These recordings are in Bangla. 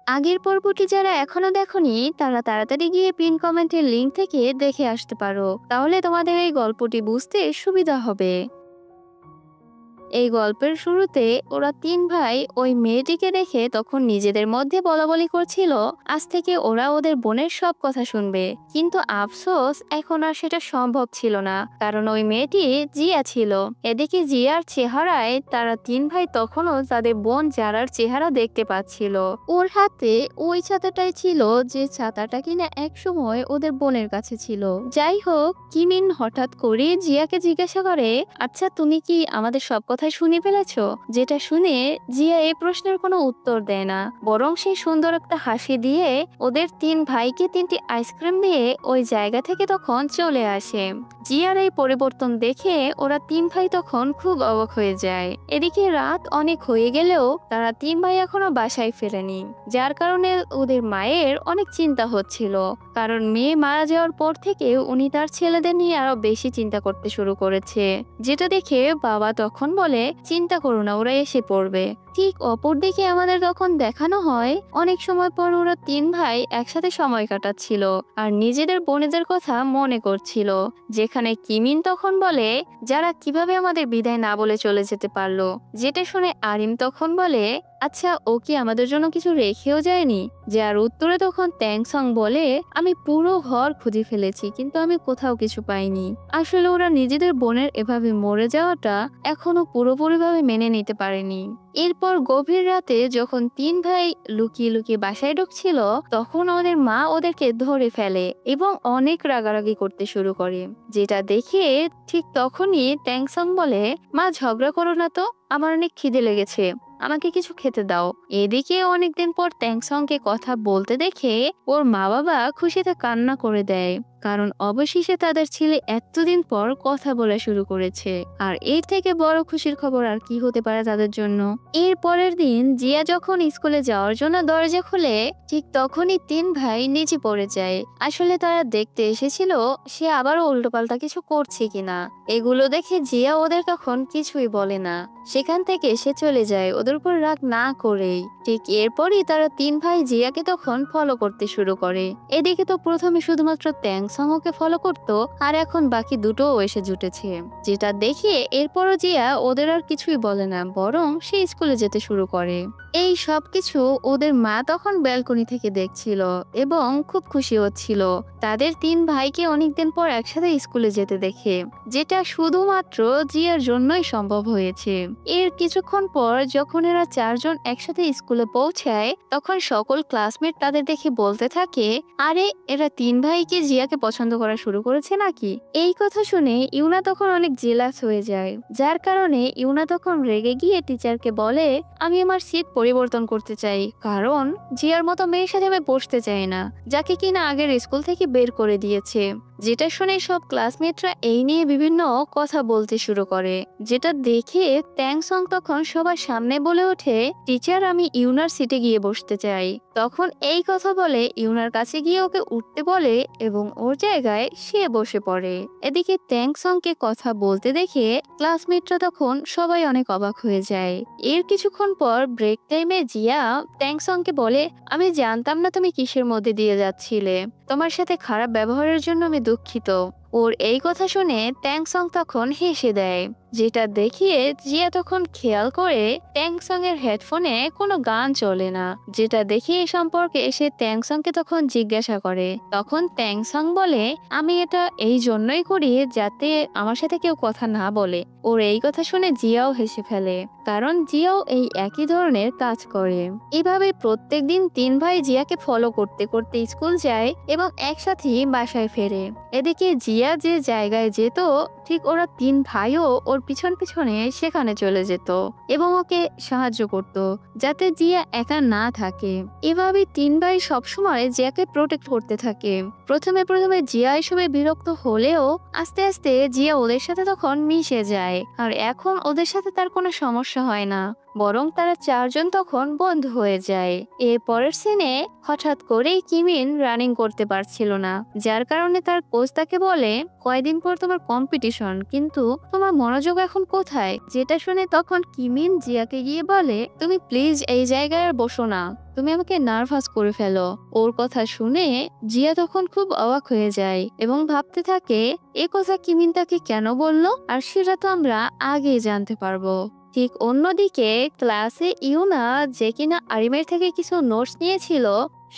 আগের পর্বটি যারা এখনো দেখোনি তারা তাড়াতাড়ি গিয়ে পিন কমেন্টের লিংক থেকে দেখে আসতে পারো, তাহলে তোমাদের এই গল্পটি বুঝতে সুবিধা হবে। এই গল্পের শুরুতে ওরা তিন ভাই ওই মেয়েটিকে দেখে তখন নিজেদের মধ্যে বলাবলি করছিল আজ থেকে ওরা ওদের বোনের সব কথা শুনবে। কিন্তু আফসোস এখন আর সেটা সম্ভব ছিল না, কারণ ওই মেয়েটি জিয়া ছিল। এদিকে জিয়ার চেহারায় তারা তিন ভাই তখনও তাদের বোন জারার চেহারা দেখতে পাচ্ছিল। ওর হাতে ওই ছাতাটাই ছিল যে ছাতাটা কিনা একসময় ওদের বোনের কাছে ছিল। যাই হোক, কিমিন হঠাৎ করে জিয়াকে জিজ্ঞাসা করে, আচ্ছা তুমি কি আমাদের সব কথাই শুনে ফেলেছো? যেটা শুনে জিয়া এই প্রশ্নের কোনো উত্তর দেয় না, বরং সেই সুন্দর একটা হাসি দিয়ে ওদের তিন ভাইকে তিনটি আইসক্রিম দিয়ে ওই জায়গা থেকে তখন চলে আসে। জিয়ার এই পরিবর্তন দেখে ওরা তিন ভাই তখন খুব অবাক হয়ে যায়। এদিকে রাত অনেক হয়ে গেলেও তারা তিন ভাই এখনো বাসায় ফেরেনি, যার কারণে ওদের মায়ের অনেক চিন্তা হচ্ছিল, কারণ মেয়ে মারা যাওয়ার পর থেকে উনি তার ছেলেদের নিয়ে আরো বেশি চিন্তা করতে শুরু করেছে। যেটা দেখে বাবা তখন বলে, চিন্তা করো না, ওরা এসে পড়বে। ঠিক অপর দিকে আমাদের তখন দেখানো হয় অনেক সময় পর ওরা তিন ভাই একসাথে সময় কাটাচ্ছিল আর নিজেদের বোনেদের কথা মনে করছিল। যেখানে কিমিন তখন বলে, যারা কিভাবে আমাদের বিদায় না বলে চলে যেতে পারলো। যেটা শুনে আরিম তখন বলে, আচ্ছা ও কি আমাদের জন্য কিছু রেখেও যায়নি? যার উত্তরে তখন ট্যাংসং বলে, আমি পুরো ঘর খুঁজে ফেলেছি কিন্তু আমি কোথাও কিছু পাইনি। আসলে ওরা নিজেদের বোনের এভাবে মরে যাওয়াটা এখনো পুরোপুরিভাবে মেনে নিতে পারেনি। এরপর গভীর রাতে যখন তিন ভাই লুকিয়ে লুকিয়ে বাসায় ঢুকছিল, তখন ওদের মা ওদেরকে ধরে ফেলে এবং অনেক রাগারাগি করতে শুরু করে। যেটা দেখে ঠিক তখনই ট্যাংসং বলে, মা ঝগড়া করো না তো, আমার অনেক খিদে লেগেছে, আমাকে কিছু খেতে দাও। এদিকে অনেকদিন পর ট্যাংসংকে কথা বলতে দেখে ওর মা বাবা খুশিতে কান্না করে দেয়, কারণ অবশেষে তাদের ছেলে এতদিন পর কথা বলা শুরু করেছে। আর এর থেকে বড় খুশির খবর আর কি হতে পারে তাদের জন্য। এর পরের দিন জিয়া যখন স্কুলে যাওয়ার জন্য দরজা খুলে, ঠিক তখনই তিন ভাই নিচে পড়ে যায়। আসলে তারা দেখতে এসেছিল সে আবারও উল্টোপাল্টা কিছু করছে কিনা। এগুলো দেখে জিয়া ওদের তখন কিছুই বলে না, সেখান থেকে সে চলে যায় ওদের উপর রাগ না করেই। ঠিক এরপরই তারা তিন ভাই জিয়াকে তখন ফলো করতে শুরু করে। এদিকে তো প্রথমে শুধুমাত্র ট্যাংসং ওকে ফলো করত, আর এখন বাকি দুটোও এসে জুটেছে। যেটা দেখে এরপরও জিয়া ওদের আর কিছুই বলে না, বরং সে স্কুলে যেতে শুরু করে। এই সব কিছু ওদের মা তখন ব্যালকনি থেকে দেখছিল এবং খুব খুশি হচ্ছিল তাদের তিন ভাইকে অনেকদিন পর একসাথে স্কুলে যেতে দেখে, যেটা শুধুমাত্র জিয়ার জন্যই সম্ভব হয়েছে। এর কিছুক্ষণ পর যখন এরা চারজন একসাথে স্কুলে পৌঁছায়, তখন সকল ক্লাসমেট তাদের দেখে বলতে থাকে, আরে এরা তিন ভাই কি জিয়াকে পছন্দ করা শুরু করেছে নাকি? এই কথা শুনে ইউনা তখন অনেক জেলাস হয়ে যায়, যার কারণে ইউনা তখন রেগে গিয়ে টিচারকে বলে, আমি আমার সিট পরিবর্তন করতে চাই, কারণ জিয়ার মতো মেয়ের সাথে আমি বসতে চাই না, যাকে কিনা আগের স্কুল থেকে বের করে দিয়েছে। যেটা শুনে সব ক্লাসমেটরা এই নিয়ে বিভিন্ন কথা বলতে শুরু করে। যেটা দেখে ট্যাংসং তখন সবার সামনে বলে ওঠে, টিচার আমি ইউনার সিটে গিয়ে বসতে চাই। তখন এই কথা বলে ইউনার কাছে গিয়ে ওকে উঠতে বলে এবং ওর জায়গায় সে বসে পড়ে। এদিকে ট্যাংসংকে কথা বলতে দেখে ক্লাসমেটরা তখন সবাই অনেক অবাক হয়ে যায়। এর কিছুক্ষণ পর ব্রেক টাইমে জিয়া ট্যাংসংকে বলে, আমি জানতাম না তুমি কিসের মধ্যে দিয়ে যাচ্ছিলে, তোমার সাথে খারাপ ব্যবহারের জন্য আমি দুঃখিত। ওর এই কথা শুনে ট্যাংসং তখন হেসে দেয়, যেটা দেখিয়ে জিয়া তখন খেয়াল করে ট্যাংসং এর হেডফোনে কোনো গান চলে না। যেটা দেখে এ সম্পর্কে সে ট্যাংসংকে তখন জিজ্ঞাসা করে। তখন ট্যাংসং বলে, আমি এটা এই জন্যই করি যাতে আমার সাথে কেউ কথা না বলে। ওর এই কথা শুনে জিয়াও হেসে ফেলে, কারণ জিয়াও এই একই ধরনের কাজ করে। এভাবে প্রত্যেকদিন তিন ভাই জিয়াকে ফলো করতে করতে স্কুল যায় এবং একসাথেই বাসায় ফেরে। এদিকে জিয়া যে জায়গায় যেত ঠিক ওরা তিন ভাইও ওর পিছন পিছনে সেখানে চলে যেত এবং ওকে সাহায্য করত, যাতে জিয়া একা না থাকে। এভাবে তিন ভাই সবসময় জিয়াকে প্রোটেক্ট করতে থাকে। প্রথমে প্রথমে জিয়া এসবে বিরক্ত হলেও আস্তে আস্তে জিয়া ওদের সাথে তখন মিশে যায়, আর এখন ওদের সাথে তার কোনো সমস্যা সমস্যা হয় না, বরং তারা চারজন তখন বন্ধু হয়ে যায়। এর পরের সিনে হঠাৎ করেই কিমিন রানিং করতে পারছিল না, যার কারণে তার কোচ তাকে বলে, কয়দিন পর তোমার কম্পিটিশন, কিন্তু তোমার মনোযোগ এখন কোথায়? যেটা শুনে তখন কিমিন জিয়াকে গিয়ে বলে, তুমি প্লিজ এই জায়গায় আর বসো না, তুমি আমাকে নার্ভাস করে ফেলো। ওর কথা শুনে জিয়া তখন খুব অবাক হয়ে যায় এবং ভাবতে থাকে, এ কথা কিমিন তাকে কেন বললো, আর সেটা তো আমরা আগেই জানতে পারবো। ঠিক অন্যদিকে ক্লাসে ইউনা, যে কিনা আরিমের থেকে কিছু নোটস নিয়েছিল,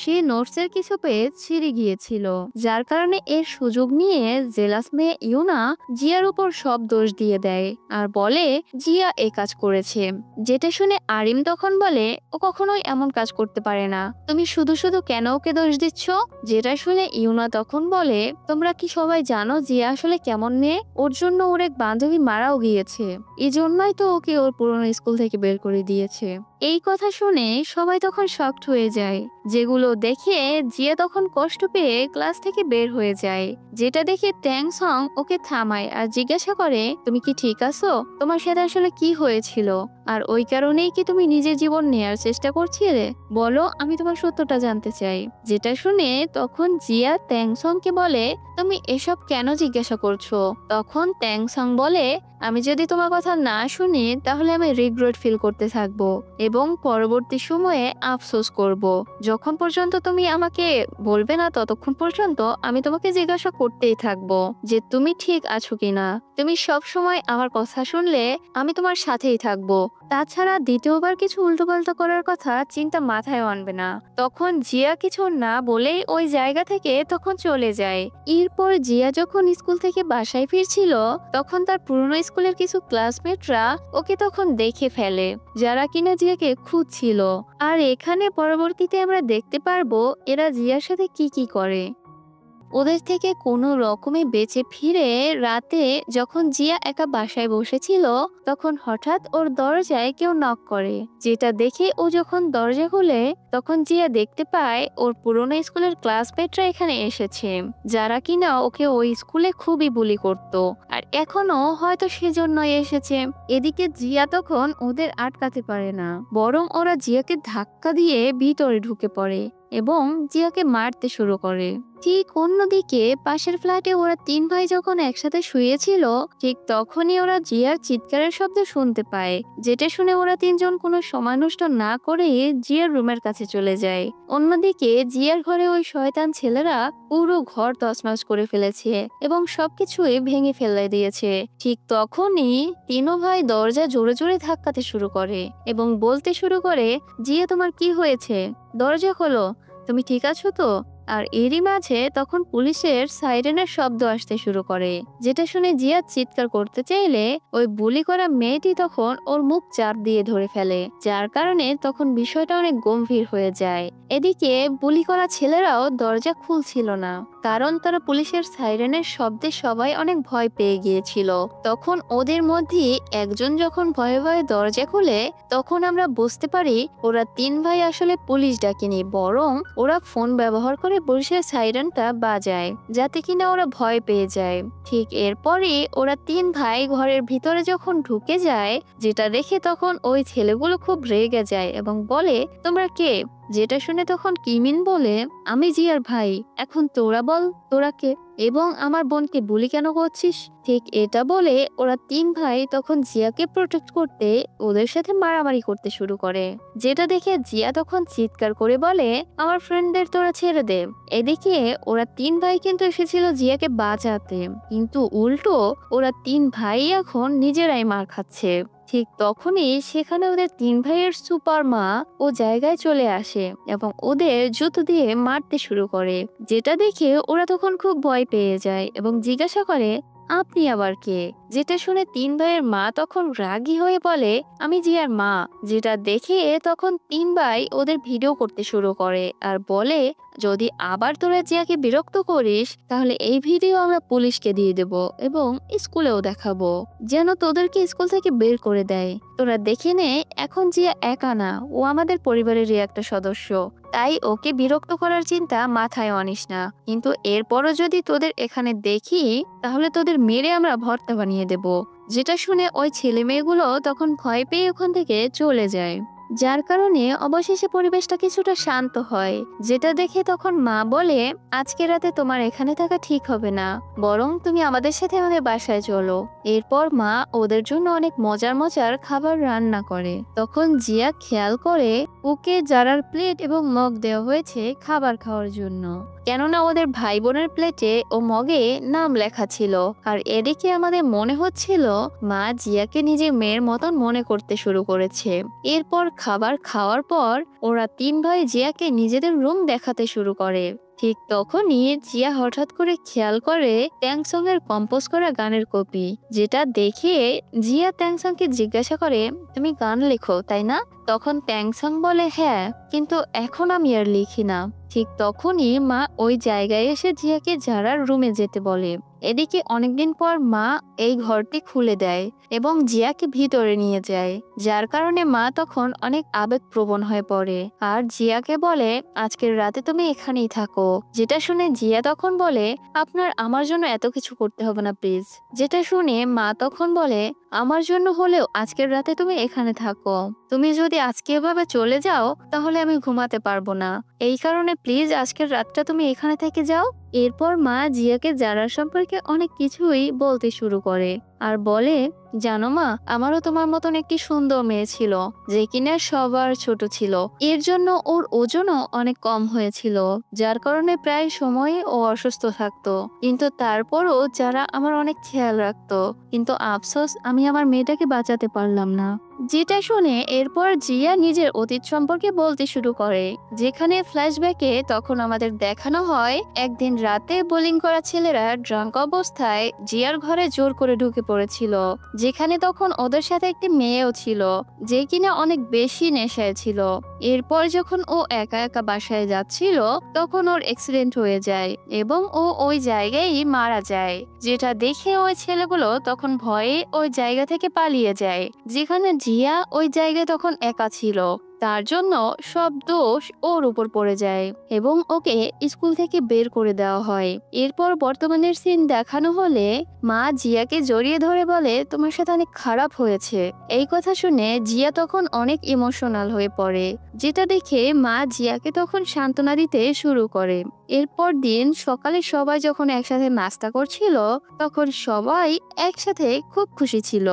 সে নোটসের কিছু পেজ ছিঁড়ে গিয়েছিল, যার কারণে এর সুযোগ নিয়ে জেলাস মেয়ে ইউনা জিয়ার উপর সব দোষ দিয়ে দেয় আর বলে জিয়া এই কাজ করেছে। যেটা শুনে আরিম তখন বলে, ও কখনোই এমন কাজ করতে পারে না, তুমি শুধু শুধু কেন ওকে দোষ দিচ্ছ? যেটা শুনে ইউনা তখন বলে, তোমরা কি সবাই জানো জিয়া আসলে কেমন মেয়ে? ওর জন্য ওর এক বান্ধবী মারাও গিয়েছে, এই জন্যই তো ওকে ওর পুরনো স্কুল থেকে বের করে দিয়েছে। এই কথা শুনে সবাই তখন শকড হয়ে যায়, যেগুলো দেখে জিয়া তখন কষ্ট পেয়ে ক্লাস থেকে বের হয়ে যায়। যেটা দেখে ট্যাং সং ওকে থামায় আর জিজ্ঞাসা করে, তুমি কি ঠিক আছো? তোমার সাথে আসলে কি হয়েছিল? আর ওই কারণেই কি তুমি নিজের জীবন নেয়ার চেষ্টা করছিলে? বলো, আমি তোমার সত্যটা জানতে চাই। যেটা শুনে তখন জিয়া ট্যাং সং কে বলে, তুমি এসব কেন জিজ্ঞাসা করছো? তখন ট্যাং সং বলে, আমি যদি তোমার কথা না শুনি তাহলে আমি রিগ্রেট ফিল করতে থাকবো এবং পরবর্তী সময়ে আফসোস করব। যখন পর্যন্ত তুমি আমাকে বলবে না ততক্ষণ পর্যন্ত আমি তোমাকে জিজ্ঞাসা করতেই থাকবো যে তুমি ঠিক আছো কিনা। তুমি সব সময় আমার কথা শুনলে আমি তোমার সাথেই থাকবো। তাছাড়া দ্বিতীয়বার কিছু উল্টোপাল্টা করার কথা চিন্তা মাথায় আনবে না। তখন জিয়া কিছু না বলেই ওই জায়গা থেকে তখন চলে যায়। এরপর জিয়া যখন স্কুল থেকে বাসায় ফিরছিল, তখন তার পুরনো স্কুলের কিছু ক্লাসমেটরা ওকে তখন দেখে ফেলে, যারা কিনা জিয়াকে খুঁজছিল। আর এখানে পরবর্তীতে আমরা দেখতে পারবো এরা জিয়ার সাথে কি কি করে। ওদের থেকে কোনো রকমে বেঁচে ফিরে রাতে যখন জিয়া একা বাসায় বসেছিল, তখন হঠাৎ ওর দরজায় কেউ নক করে। যেটা দেখে ও যখন দরজা খুলে, তখন জিয়া দেখতে পায় ওর পুরনো স্কুলের ক্লাসমেটরা এখানে এসেছে, যারা কিনা ওকে ওই স্কুলে খুবই বুলি করত, আর এখনো হয়তো সেজন্যই এসেছে। এদিকে জিয়া তখন ওদের আটকাতে পারে না, বরং ওরা জিয়াকে ধাক্কা দিয়ে ভিতরে ঢুকে পড়ে এবং জিয়াকে মারতে শুরু করে। ঠিক অন্যদিকে পাশের ফ্ল্যাটে ওরা তিন ভাই যখন একসাথে শুয়েছিল, ঠিক তখনই ওরা জিয়ার চিৎকারের শব্দ শুনতে পায়। যেটা শুনে ওরা তিনজন কোনো সময় নষ্ট না করে জিয়ার রুমের কাছে চলে যায়। অন্যদিকে জিয়ার ঘরে ওই শয়তান ছেলেরা পুরো ঘর তছনছ করে ফেলেছে এবং সবকিছুই ভেঙে ফেলে দিয়েছে। ঠিক তখনই তিনো ভাই দরজা জোরে জোরে ধাক্কাতে শুরু করে এবং বলতে শুরু করে, জিয়া তোমার কি হয়েছে? দরজা খোলো, তুমি ঠিক আছো তো? আর এরই মাঝে তখন পুলিশের সাইরেনের শব্দ আসতে শুরু করে। যেটা শুনে জিয়া চিৎকার করতে চাইলে ওই বুলি করা মেয়েটি তখন ওর মুখ চাপ দিয়ে ধরে ফেলে, যার কারণে তখন বিষয়টা অনেক গম্ভীর হয়ে যায়। এদিকে বুলি করা ছেলেরাও দরজা খুলছিল না, কারণ তারা পুলিশের সাইরেনের শব্দে সবাই অনেক ভয় পেয়ে গিয়েছিল। তখন ওদের মধ্যে একজন যখন ভয়ে ভয়ে দরজা খুলে, তখন আমরা বুঝতে পারি ওরা তিন ভাই আসলে পুলিশ ডাকেনি, বরং ওরা ফোন ব্যবহার করে পুলিশের সাইরেনটা বাজায়, যাতে কিনা ওরা ভয় পেয়ে যায়। ঠিক এরপরে ওরা তিন ভাই ঘরের ভিতরে যখন ঢুকে যায়, যেটা দেখে তখন ওই ছেলেগুলো খুব রেগে যায় এবং বলে, তোমরা কে? যেটা শুনে তখন কিমিন বলে, আমি জিয়ার ভাই, এখন তোরা বল তোরা কে এবং আমার বোনকে বুলি কেন করছিস? ঠিক এটা বলে ওরা তিন ভাই তখন জিয়াকে প্রোটেক্ট করতে ওদের সাথে মারামারি করতে শুরু করে। যেটা দেখে জিয়া তখন চিৎকার করে বলে, আমার ফ্রেন্ডদের তোরা ছেড়ে দে। এদিকে ওরা তিন ভাই কিন্তু এসেছিল জিয়াকে বাঁচাতে, কিন্তু উল্টো ওরা তিন ভাই এখন নিজেরাই মার খাচ্ছে। ঠিক তখনই সেখানে ওদের তিন ভাইয়ের সুপার মা ও জায়গায় চলে আসে এবং ওদের জুতো দিয়ে মারতে শুরু করে। যেটা দেখে ওরা তখন খুব ভয় পেয়ে যায় এবং জিজ্ঞাসা করে, আপনি আবার কে? যেটা শুনে তিন ভাইয়ের মা তখন রাগী হয়ে বলে, আমি জিয়ার মা। যেটা দেখে তখন তিন ভাই ওদের ভিডিও করতে শুরু করে আর বলে, যদি আবার তোরা জিয়াকে বিরক্ত করিস তাহলে এই ভিডিও আমরা পুলিশকে দিয়ে দেব এবং স্কুলেও দেখাবো, যেন তোদেরকে স্কুল থেকে বের করে দেয়। তোরা দেখে নে, এখন জিয়া একা না, ও আমাদের পরিবারেরই একটা সদস্য, তাই ওকে বিরক্ত করার চিন্তা মাথায় আনিস না। কিন্তু এরপরও যদি তোদের এখানে দেখি তাহলে তোদের মেরে আমরা ভর্তা বানিয়ে দেব। যেটা শুনে ওই ছেলে মেয়েগুলো তখন ভয় পেয়ে ওখান থেকে চলে যায়, যার কারণে অবশেষে পরিবেশটা কিছুটা শান্ত হয়। যেটা দেখে তখন মা বলে, আজকে রাতে তোমার এখানে থাকা ঠিক হবে না, বরং তুমি আমাদের সাথে আমাদের বাসায় চলো। এরপর মা ওদের জন্য অনেক মজার মজার খাবার রান্না করে। তখন জিয়া খেয়াল করে ওকে জারার প্লেট এবং মগ দেওয়া হয়েছে খাবার খাওয়ার জন্য, কেননা ওদের ভাই বোনের প্লেটে ও মগে নাম লেখা ছিল। আর এদিকে আমাদের মনে হচ্ছিল মা জিয়াকে নিজের মেয়ের মতন মনে করতে শুরু করেছে। এরপর খাবার খাওয়ার পর ওরা 3 ভাই জিয়াকে নিজেদের রুম দেখাতে শুরু করে। ঠিক তখনই জিয়া হঠাৎ করে খেয়াল করে ট্যাংসং এর কম্পোজ করা গানের কপি, যেটা দেখে জিয়া ট্যাংসংকে জিজ্ঞাসা করে, তুমি গান লেখো তাই না? তখন ট্যাংসং বলে, হ্যাঁ, কিন্তু এখন আমি আর লিখি না। ঠিক তখনই মা ওই জায়গায় এসে জিয়াকে জারার রুমে যেতে বলে। এদিকে অনেকদিন পর মা এই ঘরটি খুলে দেয় এবং জিয়াকে ভিতরে নিয়ে যায়, যার কারণে মা তখন অনেক আবেগপ্রবণ হয়ে পড়ে আর জিয়াকে বলে, আজকের রাতে তুমি এখানেই থাকো। যেটা শুনে জিয়া তখন বলে, আপনার আমার জন্য এত কিছু করতে হবে না প্লিজ। যেটা শুনে মা তখন বলে, আমার জন্য হলেও আজকের রাতে তুমি এখানে থাকো। তুমি যদি আজকে এভাবে চলে যাও তাহলে আমি ঘুমাতে পারবো না, এই কারণে প্লিজ আজকের রাতটা তুমি এখানে থেকে যাও। এরপর মা জিয়াকে জারার সম্পর্কে অনেক কিছুই বলতে শুরু করে আর বলে, জানো মা, আমারও তোমার মতন একটি সুন্দর মেয়ে ছিল যে কিনা সবার ছোট ছিল। এর জন্য ওর ওজনও অনেক কম হয়েছিল, যার কারণে প্রায় সময়ে ও অসুস্থ থাকতো। কিন্তু তারপরও যারা আমার অনেক খেয়াল রাখতো, কিন্তু আফসোস আমি আমার মেয়েটাকে বাঁচাতে পারলাম না। যেটা শুনে এরপর জিয়া নিজের অতীত সম্পর্কে বলতে শুরু করে, যেখানে ফ্ল্যাশব্যাকে তখন আমাদের দেখানো হয় একদিন রাতে বোলিং করা ছেলেরা ড্রাঙ্ক অবস্থায় জিয়ার ঘরে জোর করে ঢুকে পড়েছিল, যেখানে তখন ওদের সাথে একটি মেয়েও ছিল যে কিনা অনেক বেশি নেশায় ছিল। এরপর যখন ও একা একা বাসায় যাচ্ছিল তখন ওর অ্যাক্সিডেন্ট হয়ে যায় এবং ও ওই জায়গায় মারা যায়। যেটা দেখে ওই ছেলেগুলো তখন ভয়ে ওই জায়গা থেকে পালিয়ে যায়, যেখানে জিয়া ওই জায়গায় তখন একা ছিল। তার জন্য সব দোষ ওর উপর পড়ে যায় এবং ওকে স্কুল থেকে বের করে দেওয়া হয়। এরপর বর্তমানের সিন দেখানো হলে মা জিয়াকে জড়িয়ে ধরে বলে, তোমার সাথে অনেক খারাপ হয়েছে। এই কথা শুনে জিয়া তখন অনেক ইমোশনাল হয়ে পড়ে, যেটা দেখে মা জিয়াকে তখন সান্ত্বনা দিতে শুরু করে। এরপর দিন সকালে সবাই যখন একসাথে নাস্তা করছিল তখন সবাই একসাথে খুব খুশি ছিল।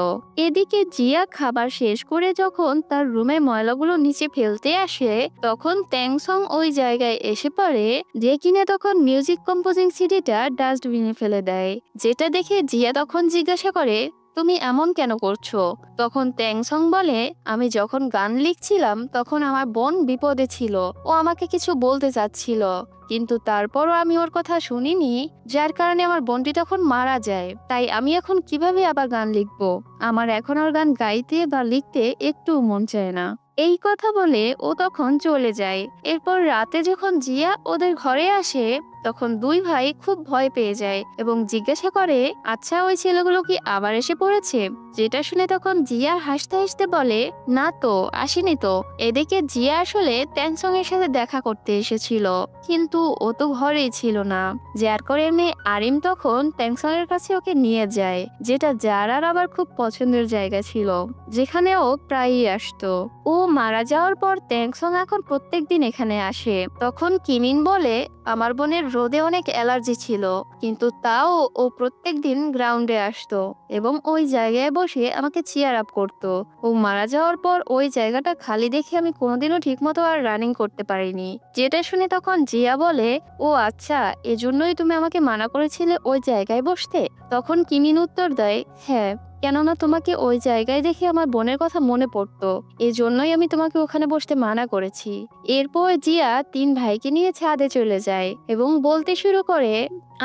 এদিকে জিয়া খাবার শেষ করে যখন তার রুমে ময়লাগুলো নিচে ফেলতে আসে তখন ট্যাংসং ওই জায়গায় এসে পড়ে, যে কিনা তখন মিউজিক কম্পোজিং সিডিটা ডাস্টবিনে ফেলে দেয়। যেটা দেখে জিয়া তখন জিজ্ঞাসা করে, তুমি এমন কেন করছো? তখন ট্যাংসং বলে, আমি যখন গান লিখছিলাম তখন আমার বোন বিপদে ছিল, ও আমাকে কিছু বলতে চাচ্ছিল, কিন্তু তারপরও আমি ওর কথা শুনিনি, যার কারণে আমার বোনটি তখন মারা যায়। তাই আমি এখন কিভাবে আবার গান লিখবো? আমার এখন আর গান গাইতে বা লিখতে একটু মন চায় না। এই কথা বলে ও তখন চলে যায়। এরপর রাতে যখন জিয়া ওদের ঘরে আসে তখন 2 ভাই খুব ভয় পেয়ে যায় এবং জিজ্ঞাসা করে, আচ্ছা ওই ছেলেগুলো কি আবার এসে পড়েছে? যেটা শুনে তখন জিয়া হাসতে হাসতে বলে, না তো, আসেনি তো। এদিকে জিয়া আসলে ট্যাংসং এর সাথে দেখা করতে এসেছিল, কিন্তু ও তো ঘরেই ছিল না, যার কারণে আরিম তখন ট্যাংসং এর কাছে ওকে নিয়ে যায়, যেটা জারার আবার খুব পছন্দের জায়গা ছিল, যেখানে ও প্রায়ই আসতো। ও মারা যাওয়ার পর ট্যাংসং এখন প্রত্যেকদিন এখানে আসে। তখন কিমিন বলে, আমার বোনের রোদে অনেক অ্যালার্জি ছিল, কিন্তু তাও ও প্রত্যেকদিন গ্রাউন্ডে আসতো এবং ওই জায়গায় বসে আমাকে চিয়ার আপ করতো। ও মারা যাওয়ার পর ওই জায়গাটা খালি দেখে আমি কোনোদিনও ঠিকমতো আর রানিং করতে পারিনি। যেটা শুনে তখন জিয়া বলে, ও আচ্ছা, এজন্যই তুমি আমাকে মানা করেছিলে ওই জায়গায় বসতে? তখন কিমিন উত্তর দেয়, হ্যাঁ, কেননা তোমাকে ওই জায়গায় দেখে আমার বোনের কথা মনে পড়তো, এজন্যই আমি তোমাকে ওখানে বসতে মানা করেছি। এরপর জিয়া 3 ভাইকে নিয়ে ছাদে চলে যায় এবং বলতে শুরু করে,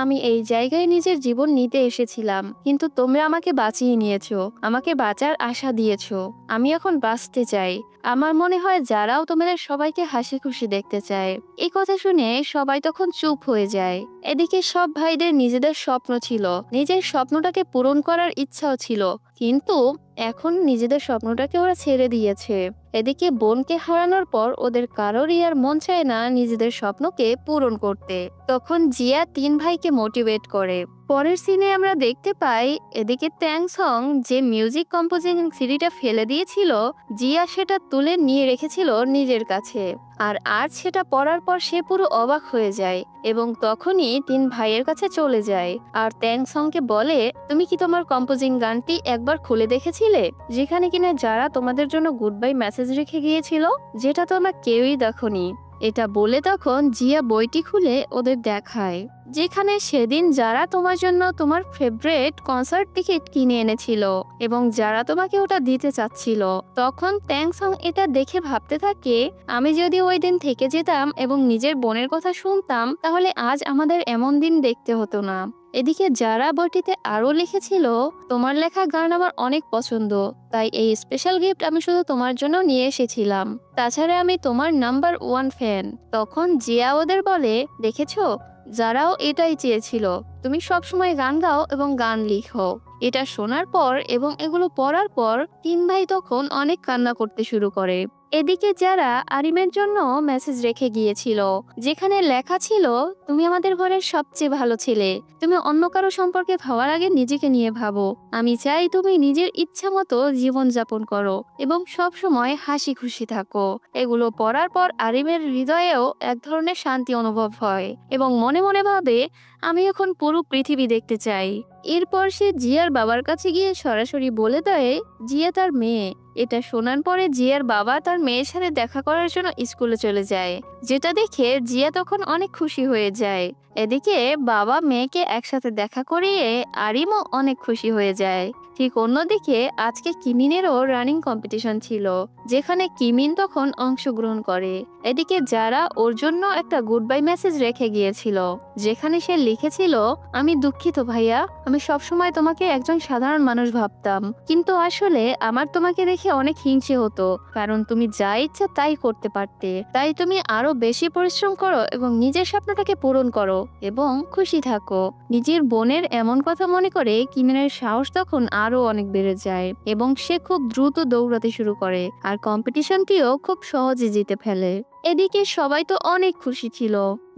আমি এই জায়গায় নিজের জীবন নিতে এসেছিলাম, কিন্তু তোমরা আমাকে বাঁচিয়ে নিয়েছো, আমাকে বাঁচার আশা দিয়েছো। আমি এখন বাঁচতে চাই। আমার মনে হয় যারাও তোমাদের সবাইকে হাসি খুশি দেখতে চায়। এই কথা শুনে সবাই তখন চুপ হয়ে যায়। এদিকে সব ভাইদের নিজেদের স্বপ্ন ছিল, নিজের স্বপ্নটাকে পূরণ করার ইচ্ছাও ছিল, কিন্তু এখন নিজেদের স্বপ্নটাকে ওরা ছেড়ে দিয়েছে। এদিকে বোনকে হারানোর পর ওদের কারোরই আর মন চায় না নিজেদের স্বপ্নকে পূরণ করতে। তখন জিয়া 3 ভাইকে মোটিভেট করে পরের সিনে আমরা দেখতে পাই এদিকে ট্যাংসং যে মিউজিক কম্পোজিং সিডিটা ফেলে দিয়েছিল, জিয়া সেটা তুলে নিয়ে রেখেছিল নিজের কাছে। আর আজ সেটা পড়ার পর সে পুরো অবাক হয়ে যায় এবং তখনই তিন ভাইয়ের কাছে চলে যায় আর ট্যাংসংকে বলে, তুমি কি তোমার কম্পোজিং গানটি একবার খুলে দেখেছিলে, যেখানে কিনা যারা তোমাদের জন্য গুড বাই মেসেজ রেখে গিয়েছিল, যেটা তোমরা কেউই দেখোনি। এটা বলে তখন জিয়া বইটি খুলে ওদের দেখায়, যেখানে সেদিন যারা তোমার জন্য তোমার ফেভারিট কনসার্ট টিকিট কিনে এনেছিল এবং যারা তোমাকে ওটা দিতে চাচ্ছিল। তখন ট্যাংসং এটা দেখে ভাবতে থাকে, আমি যদি ওই দিন থেকে যেতাম এবং নিজের বোনের কথা শুনতাম, তাহলে আজ আমাদের এমন দিন দেখতে হতো না। এদিকে যারা বইটিতে আরো লিখেছিল, তোমার লেখা গান আমার অনেক পছন্দ, তাই এই স্পেশাল গিফট আমি শুধু তোমার জন্য নিয়ে এসেছিলাম, তাছাড়া আমি তোমার নাম্বার 1 ফ্যান। তখন জিয়া ওদের বলে, দেখেছো, যারাও এটাই চেয়েছিল, তুমি সবসময় গান গাও এবং গান লিখো। এটা শোনার পর এবং এগুলো পড়ার পর তিন ভাই তখন অনেক কান্না করতে শুরু করে। এদিকে যারা আরিমের জন্য মেসেজ রেখে গিয়েছিল, যেখানে লেখা ছিল, তুমি আমাদের ঘরের সবচেয়ে ভালো ছেলে, তুমি অন্য কারো সম্পর্কে ভাবার আগে নিজেকে নিয়ে ভাবো, আমি চাই তুমি নিজের ইচ্ছা মতো জীবন যাপন করো এবং সব সময় হাসি খুশি থাকো। এগুলো পড়ার পর আরিমের হৃদয়েও এক ধরনের শান্তি অনুভব হয় এবং মনে মনে ভাবে, আমি এখন পুরো পৃথিবী দেখতে চাই। এরপর সে জিয়ার বাবার কাছে গিয়ে সরাসরি বলে দেয় জিয়া তার মেয়ে। এটা শোনার পরে জিয়ার বাবা তার মেয়ের সাথে দেখা করার জন্য স্কুলে চলে যায়, যেটা দেখে জিয়া তখন অনেক খুশি হয়ে যায়। এদিকে বাবা মেয়েকে একসাথে দেখা করিয়ে আরিমও অনেক খুশি হয়ে যায়। ঠিক অন্যদিকে আজকে কিমিনেরও রানিং কম্পিটিশন ছিল, যেখানে কিমিন তখন অংশগ্রহণ করে। এদিকে যারা ওর জন্য একটা গুড বাই মেসেজ রেখে গিয়েছিল, যেখানে সে লিখেছিল, আমি দুঃখিত ভাইয়া, আমি সবসময় তোমাকে একজন সাধারণ মানুষ ভাবতাম, কিন্তু আসলে আমার তোমাকে দেখে অনেক হিংসে হতো, কারণ তুমি যা ইচ্ছা তাই করতে পারতে। তাই তুমি আরো বেশি পরিশ্রম করো এবং নিজের স্বপ্নটাকে পূরণ করো এবং খুশি থাকো। নিজের বোনের এমন কথা মনে করে কিমিনের সাহস তখন আরো অনেক বেড়ে যায় এবং সে খুব দ্রুত দৌড়াতে শুরু করে আর কম্পিটিশনটিও খুব সহজে জিতে ফেলে। এদিকে সবাই তো অনেক খুশি ছিল,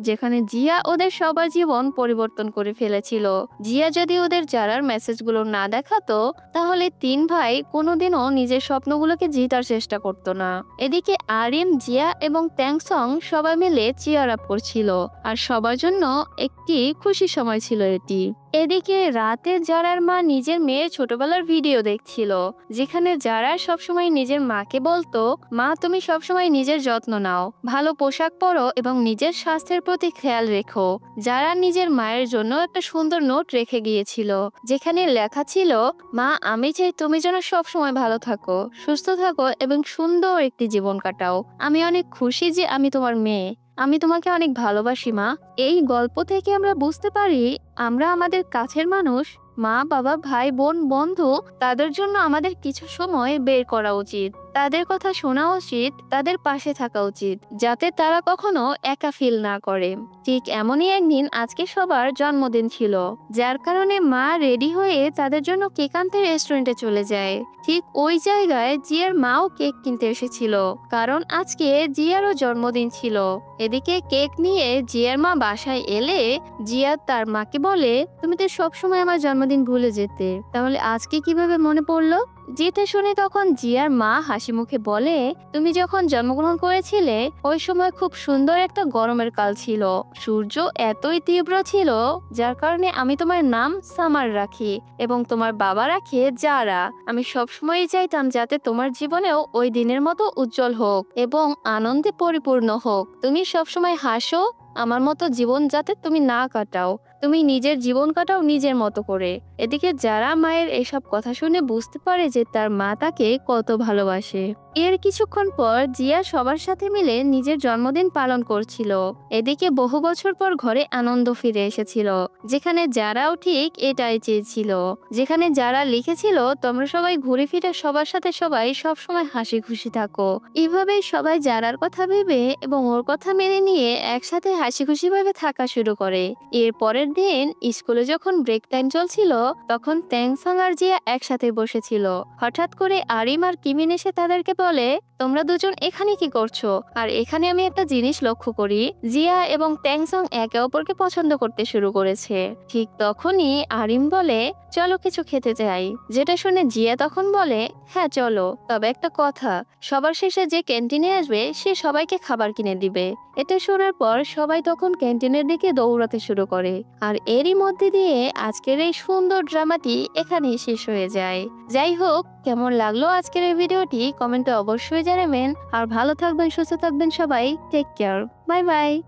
যেখানে জিয়া ওদের সবার জীবন পরিবর্তন করে ফেলেছিল। জিয়া যদি ওদের যারার মেসেজগুলো না দেখাতো, তাহলে তিন ভাই কোনোদিনও নিজের স্বপ্নগুলোকে জিতার চেষ্টা করতো না। এদিকে আরিম, জিয়া এবং ট্যাংসং সবাই মিলে চিয়ার আপ করছিল আর সবার জন্য একটি খুশি সময় ছিল এটি। এদিকে রাতে যারার মা নিজের মেয়ের ছোটবেলার ভিডিও দেখছিল, যেখানে যারা সবসময় নিজের মাকে বলতো, মা তুমি সবসময় নিজের যত্ন নাও, ভালো পোশাক পরো এবং নিজের স্বাস্থ্যের প্রতি খেয়াল রেখো। যারা নিজের মায়ের জন্য একটা সুন্দর নোট রেখে গিয়েছিল, যেখানে লেখা ছিল, মা আমি চাই তুমি যেন সবসময় ভালো থাকো, সুস্থ থাকো এবং সুন্দর একটি জীবন কাটাও। আমি অনেক খুশি যে আমি তোমার মেয়ে, আমি তোমাকে অনেক ভালোবাসি মা। এই গল্প থেকে আমরা বুঝতে পারি, আমরা আমাদের কাছের মানুষ, মা বাবা ভাই বোন বন্ধু, তাদের জন্য আমাদের কিছু সময় বের করা উচিত, তাদের কথা শোনা উচিত, তাদের পাশে থাকা উচিত, যাতে তারা কখনো একা ফিল না করে। ঠিক এমনই একদিন আজকে সবার জন্মদিন ছিল, যার কারণে মা রেডি হয়ে তাদের জন্য কেক আনতে রেস্টুরেন্টে চলে যায়। ঠিক ওই জায়গায় জিয়ার মাও কেক কিনতে এসেছিল, কারণ আজকে জিয়ারও জন্মদিন ছিল। এদিকে কেক নিয়ে জিয়ার মা বাসায় এলে জিয়া তার মাকে বলে, তুমি তো সবসময় আমার জন্মদিন ভুলে যেতে, তাহলে আজকে কিভাবে মনে পড়লো? যেটা শুনে তখন জিয়ার মা হাসি মুখে বলে, তুমি যখন জন্মগ্রহণ করেছিলে ওই সময় খুব সুন্দর একটা গরমের কাল ছিল, সূর্য এতই তীব্র ছিল, যার কারণে আমি তোমার নাম সামার রাখি এবং তোমার বাবা রাখে যারা। আমি সবসময় চাইতাম যাতে তোমার জীবনেও ওই দিনের মতো উজ্জ্বল হোক এবং আনন্দে পরিপূর্ণ হোক। তুমি সবসময় হাসো, আমার মতো জীবন যাতে তুমি না কাটাও, তুমি নিজের জীবন কাটাও নিজের মতো করে। এদিকে যারা মায়ের এসব কথা শুনে বুঝতে পারে যে তার মা তাকে কত ভালোবাসে। এর কিছুক্ষণ পর জিয়া সবার সাথে মিলে নিজের জন্মদিন পালন করছিল। এদিকে বহু বছর পর ঘরে আনন্দ ফিরে এসেছিল, যেখানে যারাও ঠিক এটাই চেয়েছিল, যেখানে যারা লিখেছিল, তোমরা সবাই ঘুরে ফিরে সবার সাথে সবাই সবসময় হাসি খুশি থাকো। এভাবে সবাই যারার কথা ভেবে এবং ওর কথা মেনে নিয়ে একসাথে হাসি খুশি ভাবে থাকা শুরু করে। এর পরের দিন স্কুলে যখন ব্রেক টাইম চলছিল, তখন ট্যাংসং আর জিয়া একসাথে বসেছিল। হঠাৎ করে আরিম আর কিমিন এসে তাদেরকে বলে, তোমরা দুজন এখানে কি করছো? আর এখানে আমি একটা জিনিস লক্ষ্য করি, জিয়া এবং ট্যাংসং একে অপরকে পছন্দ করতে শুরু করেছে। ঠিক তখনই আরিম বলে, চলো কিছু খেতে যাই। যেটা শুনে জিয়া তখন বলে, হ্যাঁ চলো, তবে একটা কথা, সবার শেষে যে ক্যান্টিনে আসবে সে সবাইকে খাবার কিনে দিবে। এটা শোনার পর সবাই তখন ক্যান্টিনের দিকে দৌড়াতে শুরু করে। আর এরই মধ্যে দিয়ে আজকের এই সুন্দর ড্রামাটি এখানেই শেষ হয়ে যায়। যাই হোক, কেমন লাগলো আজকের এই ভিডিওটি কমেন্টে অবশ্যই জানাবেন। আর ভালো থাকবেন, সুস্থ থাকবেন সবাই। Take care, bye by.